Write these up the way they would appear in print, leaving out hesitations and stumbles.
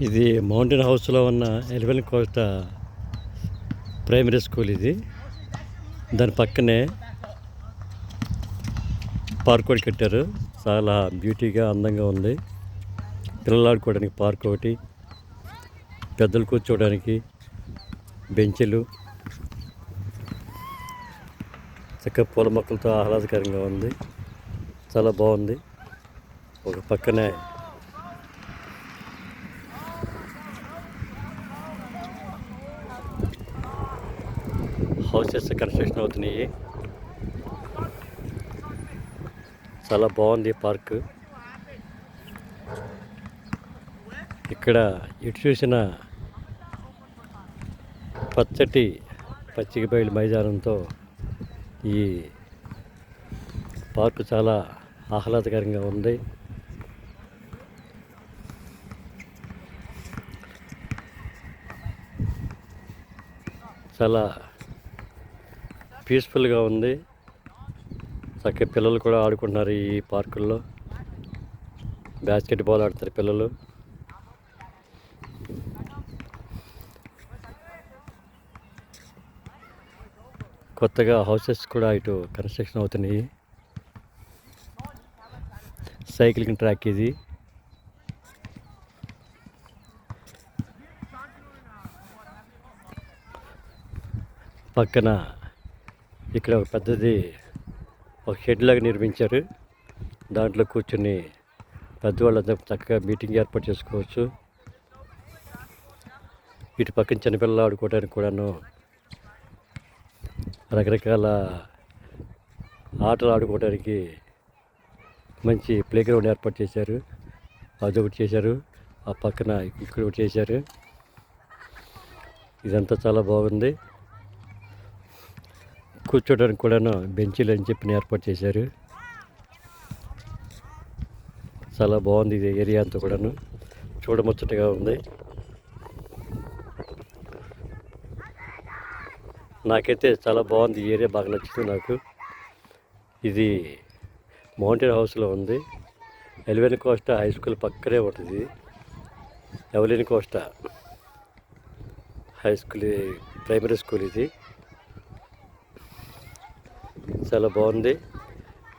ఇది మౌంటైన్ హౌస్లో ఉన్న ఎలివెన్ కోట ప్రైమరీ స్కూల్. ఇది దాని పక్కనే పార్క్ ఒకటి కట్టారు. చాలా బ్యూటీగా అందంగా ఉంది. పిల్లలు ఆడుకోవడానికి పార్క్ ఒకటి, పెద్దలు కూర్చోవడానికి బెంచ్లు, చక్కగా పూల మొక్కలతో ఆహ్లాదకరంగా ఉంది. చాలా బాగుంది. ఒక పక్కనే హౌసెస్ కన్స్ట్రక్షన్ అవుతున్నాయి. చాలా బాగుంది పార్క్. ఇక్కడ ఇటు చూసిన పచ్చిక బయలు మైదానంతో ఈ పార్కు చాలా ఆహ్లాదకరంగా ఉంది. చాలా పీస్ఫుల్గా ఉంది. చక్కగా పిల్లలు కూడా ఆడుకుంటున్నారు ఈ పార్కుల్లో. బాస్కెట్బాల్ ఆడతారు పిల్లలు. కొత్తగా హౌసెస్ కూడా ఇటు కన్స్ట్రక్షన్ అవుతున్నాయి. సైక్లింగ్ ట్రాక్ ఇది. పక్కన ఇక్కడ ఒక పెద్దది ఒక షెడ్ లాగా నిర్మించారు. దాంట్లో కూర్చొని పెద్దవాళ్ళంతా చక్కగా మీటింగ్ ఏర్పాటు చేసుకోవచ్చు. ఇటు పక్కన చిన్నపిల్లలు ఆడుకోవడానికి కూడాను రకరకాల ఆటలు ఆడుకోవడానికి మంచి ప్లే గ్రౌండ్ ఏర్పాటు చేశారు. అదొకటి చేశారు. ఆ పక్కన ఇక్కడ ఒకటి చేశారు. ఇదంతా చాలా బాగుంది. కూర్చోడానికి కూడాను బెంచీలు అని చెప్పి ఏర్పాటు చేశారు. చాలా బాగుంది. ఇది ఏరియా అంతా కూడాను చూడముచ్చటగా ఉంది. నాకైతే చాలా బాగుంది. ఈ ఏరియా బాగా నచ్చుతుంది నాకు. ఇది మౌంటైన్ హౌస్లో ఉంది. ఎలివెన్ కోస్టా హై స్కూల్ పక్కనే ఉంటుంది. Evelyn Costa high school primary school ఇది. చాలా బాగుంది.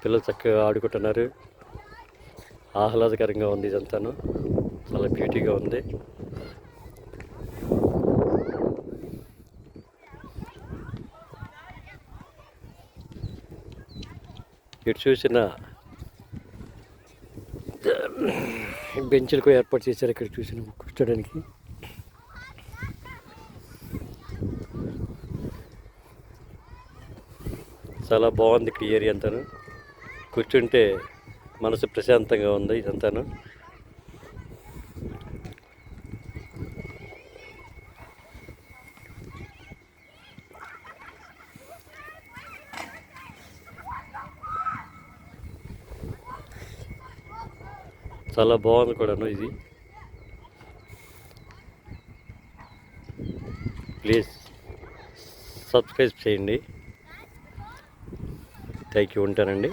పిల్లలు చక్కగా ఆడుకుంటున్నారు. ఆహ్లాదకరంగా ఉంది. ఇదంతాను చాలా బ్యూటీగా ఉంది. ఇటు చూసిన బెంచ్లకు ఏర్పాటు చేశారు. ఇక్కడ చూసిన కూర్చోడానికి చాలా బాగుంది. ఇక్కడ ఏరియా అంతాను కూర్చుంటే మనసు ప్రశాంతంగా ఉంది. ఇదంతాను చాలా బాగుంది కూడాను. ఇది ప్లీజ్ సబ్స్క్రైబ్ చేయండి. Thank you. ఉంటానండి.